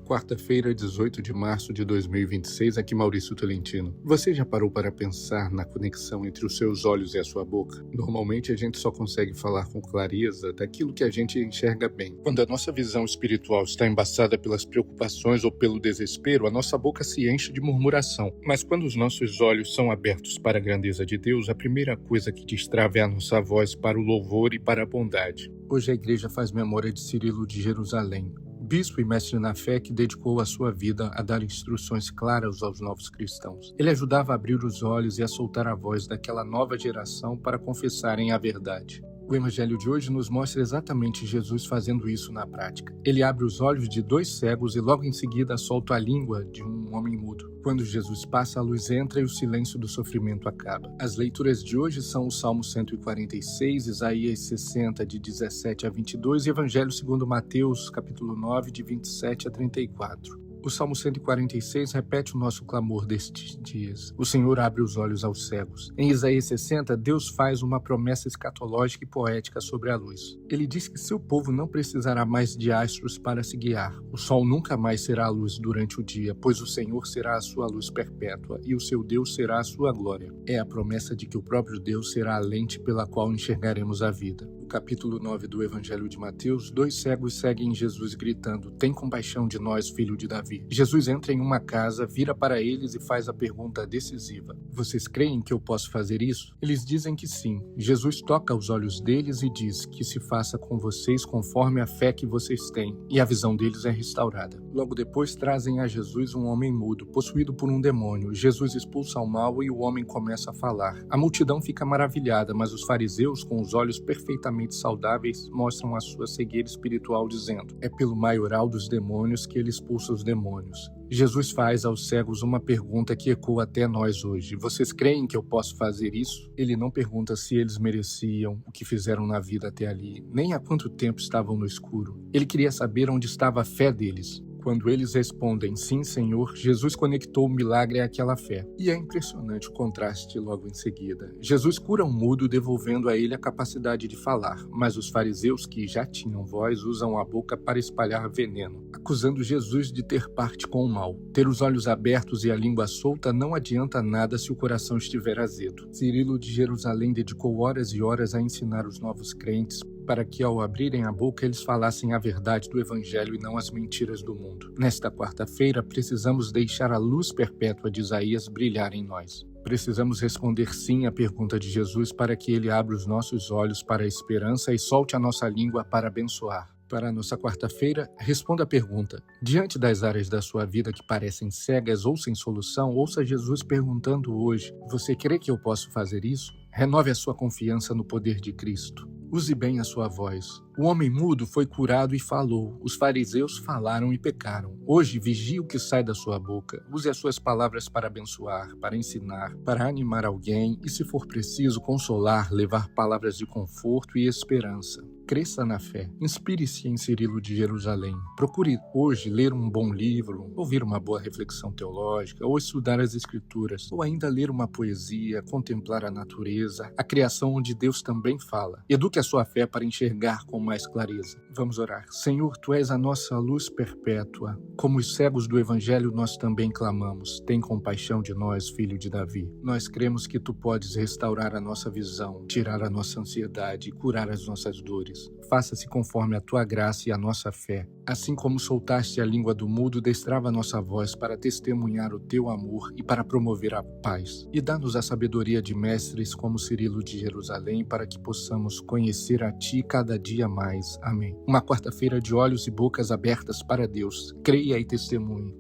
Quarta-feira, 18 de março de 2026, aqui Maurício Tolentino. Você já parou para pensar na conexão entre os seus olhos e a sua boca? Normalmente a gente só consegue falar com clareza daquilo que a gente enxerga bem. Quando a nossa visão espiritual está embaçada pelas preocupações ou pelo desespero, a nossa boca se enche de murmuração. Mas quando os nossos olhos são abertos para a grandeza de Deus, a primeira coisa que destrava é a nossa voz para o louvor e para a bondade. Hoje a igreja faz memória de Cirilo de Jerusalém, bispo e mestre na fé que dedicou a sua vida a dar instruções claras aos novos cristãos. Ele ajudava a abrir os olhos e a soltar a voz daquela nova geração para confessarem a verdade. O evangelho de hoje nos mostra exatamente Jesus fazendo isso na prática. Ele abre os olhos de 2 cegos e logo em seguida solta a língua de um homem mudo. Quando Jesus passa, a luz entra e o silêncio do sofrimento acaba. As leituras de hoje são o Salmo 146, Isaías 60, de 17 a 22 e Evangelho segundo Mateus, capítulo 9, de 27 a 34. O Salmo 146 repete o nosso clamor destes dias. O Senhor abre os olhos aos cegos. Em Isaías 60, Deus faz uma promessa escatológica e poética sobre a luz. Ele diz que seu povo não precisará mais de astros para se guiar. O sol nunca mais será a luz durante o dia, pois o Senhor será a sua luz perpétua e o seu Deus será a sua glória. É a promessa de que o próprio Deus será a lente pela qual enxergaremos a vida. No capítulo 9 do Evangelho de Mateus, 2 cegos seguem Jesus gritando: "Tem compaixão de nós, filho de Davi." Jesus entra em uma casa, vira para eles e faz a pergunta decisiva: "Vocês creem que eu posso fazer isso?" Eles dizem que sim. Jesus toca os olhos deles e diz que se faça com vocês conforme a fé que vocês têm, e a visão deles é restaurada. Logo depois trazem a Jesus um homem mudo, possuído por um demônio. Jesus expulsa o mal e o homem começa a falar. A multidão fica maravilhada, mas os fariseus, com os olhos perfeitamente saudáveis, mostram a sua cegueira espiritual dizendo: "É pelo maioral dos demônios que ele expulsa os demônios." Jesus faz aos cegos uma pergunta que ecoa até nós hoje: "Vocês creem que eu posso fazer isso?" Ele não pergunta se eles mereciam o que fizeram na vida até ali, nem há quanto tempo estavam no escuro. Ele queria saber onde estava a fé deles. Quando eles respondem "Sim, Senhor", Jesus conectou o milagre àquela fé. E é impressionante o contraste logo em seguida. Jesus cura um mudo, devolvendo a ele a capacidade de falar, mas os fariseus, que já tinham voz, usam a boca para espalhar veneno, acusando Jesus de ter parte com o mal. Ter os olhos abertos e a língua solta não adianta nada se o coração estiver azedo. Cirilo de Jerusalém dedicou horas e horas a ensinar os novos crentes para que, ao abrirem a boca, eles falassem a verdade do Evangelho e não as mentiras do mundo. Nesta quarta-feira, precisamos deixar a luz perpétua de Isaías brilhar em nós. Precisamos responder sim à pergunta de Jesus para que ele abra os nossos olhos para a esperança e solte a nossa língua para abençoar. Para a nossa quarta-feira, responda a pergunta: diante das áreas da sua vida que parecem cegas ou sem solução, ouça Jesus perguntando hoje: "Você crê que eu posso fazer isso?" Renove a sua confiança no poder de Cristo. Use bem a sua voz. O homem mudo foi curado e falou. Os fariseus falaram e pecaram. Hoje, vigie o que sai da sua boca. Use as suas palavras para abençoar, para ensinar, para animar alguém e, se for preciso, consolar, levar palavras de conforto e esperança. Cresça na fé. Inspire-se em Cirilo de Jerusalém. Procure hoje ler um bom livro, ouvir uma boa reflexão teológica, ou estudar as Escrituras, ou ainda ler uma poesia, contemplar a natureza, a criação onde Deus também fala. Eduque a sua fé para enxergar com mais clareza. Vamos orar. Senhor, Tu és a nossa luz perpétua. Como os cegos do Evangelho, nós também clamamos: tem compaixão de nós, filho de Davi. Nós cremos que Tu podes restaurar a nossa visão, tirar a nossa ansiedade e curar as nossas dores. Faça-se conforme a Tua graça e a nossa fé. Assim como soltaste a língua do mudo, destrava a nossa voz para testemunhar o Teu amor e para promover a paz. E dá-nos a sabedoria de mestres como Cirilo de Jerusalém, para que possamos conhecer a Ti cada dia mais. Amém. Uma quarta-feira de olhos e bocas abertas para Deus. Creia e testemunhe.